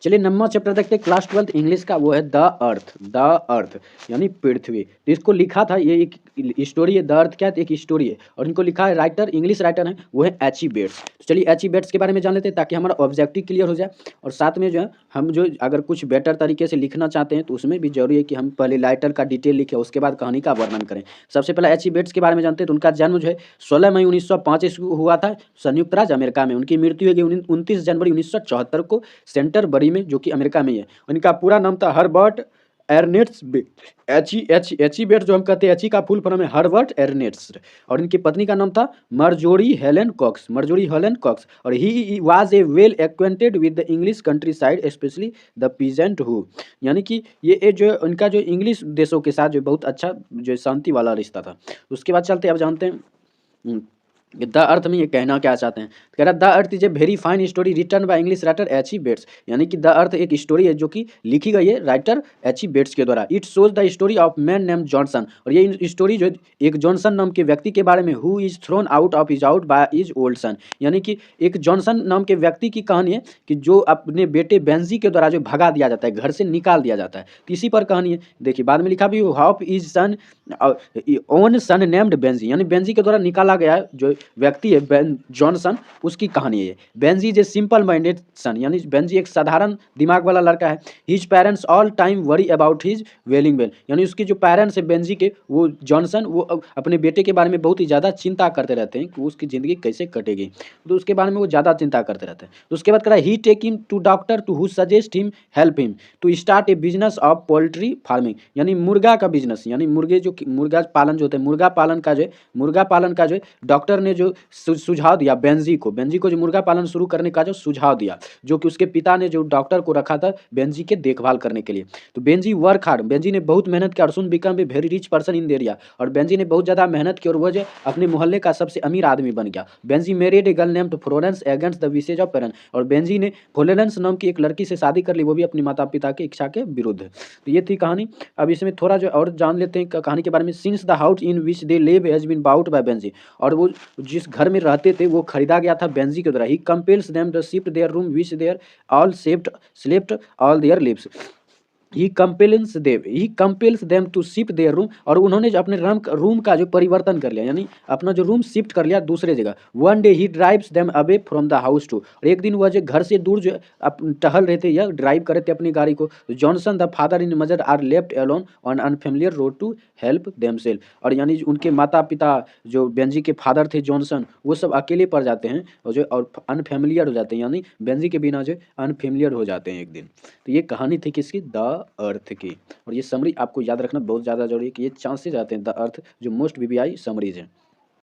चलिए number chapter देखते हैं क्लास 12th इंग्लिश का, वो है द अर्थ यानी पृथ्वी। तो इसको लिखा था, ये एक स्टोरी है। द अर्थ क्या है, एक स्टोरी है और इनको लिखा है राइटर, इंग्लिश राइटर है, वो है एच ई बेट्स। तो चलिए एच ई बेट्स के बारे में जान लेते हैं ताकि हमारा ऑब्जेक्टिव क्लियर हो जाए और साथ में जो है हम जो अगर कुछ बेटर तरीके से लिखना चाहते हैं तो उसमें भी जरूरी है कि हम पहले राइटर का डिटेल लिखें, उसके बाद कहानी का वर्णन करें। सबसे पहले एच ई बेट्स के बारे में जानते हैं। तो उनका जन्म जो है 16 मई 1905 ईस्वी हुआ था संयुक्त राज्य अमेरिका में। उनकी मृत्यु होगी 29 जनवरी 1974 को सेंटर बरी में, जो कि अमेरिका में ही है। उनका पूरा नाम था हर्बर्ट एर्नेस्ट एची बेट, जो हम कहते हैं एची का फुल फॉर्म है हर्बर्ट एर्नेस्ट। और इनकी पत्नी का नाम था मर्जोरी हेलेन कॉक्स। और he was a well acquainted with the English countryside, specially the peasant who, यानी कि ये जो इनका जो इंग्लिश देशों के साथ जो बहुत अच्छा जो शांति वाला रिश्ता था। उसके बाद चलते अब जानते हैं द अर्थ में ये कहना क्या चाहते हैं। तो कह रहा the earth is a very fine story written by English writer H E Bates, यानी कि द अर्थ एक स्टोरी है जो कि लिखी गई है राइटर एच ई बेट्स के द्वारा। It shows the story of man name Johnson, और ये स्टोरी जो एक जॉनसन नाम के व्यक्ति के बारे में, who is thrown out of his out by is old son, यानी कि एक जॉनसन नाम के व्यक्ति की कहानी है कि जो अपने बेटे बेंजी के द्वारा जो भगा दिया जाता है, घर से निकाल दिया जाता है। तो इसी पर कहानी है। देखिए बाद में लिखा भी half is son own son named Benjy, यानी बेंजी के द्वारा निकाला गया जो व्यक्ति है बेन जॉनसन, उसकी कहानी है ये। Benjy is a simple minded son, यानी बेंजी एक साधारण दिमाग वाला लड़का है। His parents all time worry about his welling well, यानी उसके जो पेरेंट्स है बेंजी के, वो जॉनसन, वो अपने बेटे के बारे में बहुत ही ज़्यादा चिंता करते रहते हैं कि उसकी ज़िंदगी कैसे कटेगी, तो उसके बारे में वो ज़्यादा चिंता करते रहते हैं। तो उसके बाद करा he take him to doctor to who suggest him help him to start a business of poultry farming, यानी मुर्गा का बिजनेस, यानी मुर्गे जो मुर्गा पालन जो होता है, मुर्गा पालन का जो है डॉक्टर ने जो सुझाव दिया बेंजी को जो मुर्गा पालन शुरू करने का जो सुझाव दिया, जो कि उसके पिता ने जो डॉक्टर को रखा था बेंजी के देखभाल करने के लिए। तो बेंजी वर्क हार्ड, बेंजी ने बहुत मेहनत किया और soon become a very rich person in the area, और बेंजी ने बहुत ज़्यादा मेहनत की और वह जो अपने मोहल्ले का सबसे अमीर आदमी बन गया। Benji married a girl named Florence against the wishes of parents, और बेंजी ने फ्लोरेंस नाम की एक लड़की से शादी कर ली, वो भी अपने माता पिता की इच्छा के विरुद्ध। तो ये थी कहानी। अब इसमें थोड़ा जो और जान लेते हैं कहानी के बारे में। Since the house in which they live has been bought by Benjy, और वो जिस घर में रहते थे वो खरीदा गया था बेंजी के द्वारा। He compels them to shift their room which they all slept all their lives. He compels them to shift their room, और उन्होंने जो अपने रूम का जो परिवर्तन कर लिया, यानी अपना जो रूम शिफ्ट कर लिया दूसरे जगह। One day he drives them away from the house too, और एक दिन वह जो घर से दूर जो टहल रहे थे या ड्राइव कर रहे थे अपनी गाड़ी को। Johnson the father in mother are left alone on unfamiliar road to help themselves, और यानी उनके माता पिता जो बेंजी के फादर थे जॉनसन, वो सब अकेले पड़ जाते हैं और अनफेमिलियर हो जाते हैं, यानी बेंजी के बिना जो अनफेमिलियर हो जाते हैं एक दिन। तो ये कहानी थी किसकी, द अर्थ की। और ये समरी आपको याद रखना बहुत ज़्यादा जरूरी है कि ये चांसेस आते हैं द अर्थ जो मोस्ट वीवीआई समरीज हैं।